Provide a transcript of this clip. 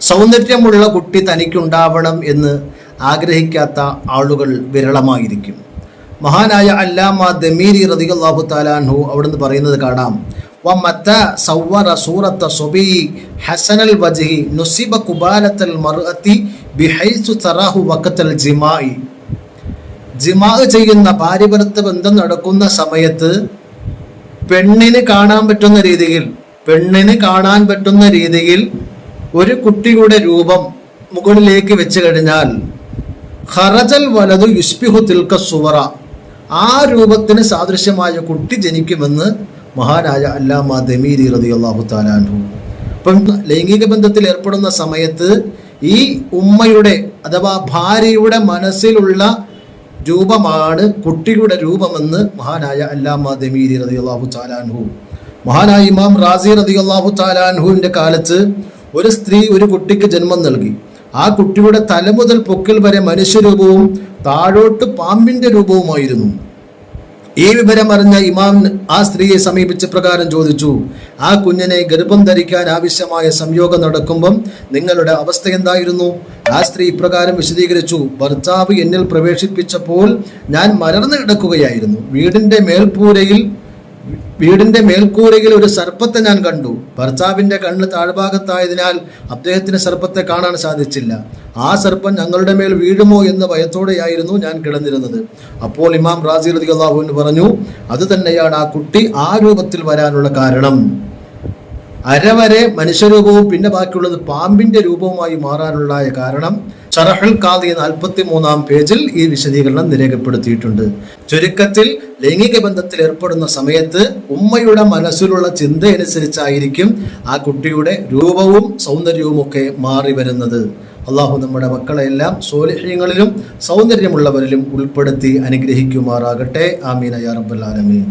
സൗന്ദര്യമുള്ള കുട്ടി തനിക്കുണ്ടാവണം എന്ന് ആഗ്രഹിക്കാത്ത ആളുകൾ വിരളമായിരിക്കും. മഹാനായ അല്ലാമ ദമീരി റളിയല്ലാഹു തആല അൻഹു അവിടുന്ന് പറയുന്നത് കാണാം, വമത സവറ സൂറത സുബി ഹസനൽ വജ്ഹി നുസിബ ഖുബാലത്തൽ മർഅതി ബിഹൈസു തറാഹു വഖതൽ ജിമാഇ. ജിമാ ചെയ്യുന്ന ഭാര്യഭർത്ത ബന്ധം നടക്കുന്ന സമയത്ത് പെണ്ണിന് കാണാൻ പറ്റുന്ന രീതിയിൽ ഒരു കുട്ടിയുടെ രൂപം മുകളിലേക്ക് വെച്ച് കഴിഞ്ഞാൽ ഖറജൽ വലതു യുസ്ബിഹു തിൽക സുവറ, ആ രൂപത്തിന് സാദൃശ്യമായ കുട്ടി ജനിക്കുമെന്ന് മഹാനായ അല്ലാമ ദമീരി റളിയല്ലാഹു തആല അൻഹു. അപ്പം ലൈംഗിക ബന്ധത്തിൽ ഏർപ്പെടുന്ന സമയത്ത് ഈ ഉമ്മയുടെ അഥവാ ഭാര്യയുടെ മനസ്സിലുള്ള രൂപമാണ് കുട്ടിയുടെ രൂപമെന്ന് മഹാനായ അല്ലാമ ദമീരി റളിയല്ലാഹു തആല അൻഹു. മഹാനായ ഇമാം റാസി റളിയല്ലാഹു തആല അൻഹുവിന്റെ കാലത്ത് ഒരു സ്ത്രീ ഒരു കുട്ടിക്ക് ജന്മം നൽകി. ആ കുട്ടിയുടെ തല മുതൽ പൊക്കിൽ വരെ മനുഷ്യരൂപവും താഴോട്ട് പാമ്പിന്റെ രൂപവുമായിരുന്നു. ഈ വിവരം അറിഞ്ഞ ഇമാം ആ സ്ത്രീയെ സമീപിച്ച പ്രകാരം ചോദിച്ചു, ആ കുഞ്ഞിനെ ഗർഭം ധരിക്കാൻ ആവശ്യമായ സംയോഗം നടക്കുമ്പം നിങ്ങളുടെ അവസ്ഥ എന്തായിരുന്നു? ആ സ്ത്രീ ഇപ്രകാരം വിശദീകരിച്ചു, ഭർത്താവ് എന്നിൽ പ്രവേശിപ്പിച്ചപ്പോൾ ഞാൻ മലർന്നു കിടക്കുകയായിരുന്നു. വീടിന്റെ മേൽക്കൂരയിൽ ഒരു സർപ്പത്തെ ഞാൻ കണ്ടു. ഭർത്താവിന്റെ കണ്ണ് താഴ്ഭാഗത്തായതിനാൽ അദ്ദേഹത്തിന് സർപ്പത്തെ കാണാൻ സാധിച്ചില്ല. ആ സർപ്പം ഞങ്ങളുടെ മേൽ വീഴുമോ എന്ന ഭയത്തോടെയായിരുന്നു ഞാൻ കിടന്നിരുന്നത്. അപ്പോൾ ഇമാം റാസി റളിയല്ലാഹു അൻഹു പറഞ്ഞു, അത് തന്നെയാണ് ആ കുട്ടി ആ രൂപത്തിൽ വരാനുള്ള കാരണം. അരവരെ മനുഷ്യരൂപവും പിന്നെ ബാക്കിയുള്ളത് പാമ്പിന്റെ രൂപവുമായി മാറാനുള്ള കാരണം ശറഹുൽ ഖാദി 43-ാം പേജിൽ ഈ വിശദീകരണം രേഖപ്പെടുത്തിയിട്ടുണ്ട്. ചുരുക്കത്തിൽ ലൈംഗിക ബന്ധത്തിൽ ഏർപ്പെടുന്ന സമയത്ത് ഉമ്മയുടെ മനസ്സിലുള്ള ചിന്തയനുസരിച്ചായിരിക്കും ആ കുട്ടിയുടെ രൂപവും സൗന്ദര്യവും ഒക്കെ മാറി വരുന്നത്. അള്ളാഹു നമ്മുടെ മക്കളെല്ലാം സ്വാലിഹീങ്ങളിലും സൗന്ദര്യമുള്ളവരിലും ഉൾപ്പെടുത്തി അനുഗ്രഹിക്കുമാറാകട്ടെ. ആമീൻ യാ റബ്ബൽ ആലമീൻ.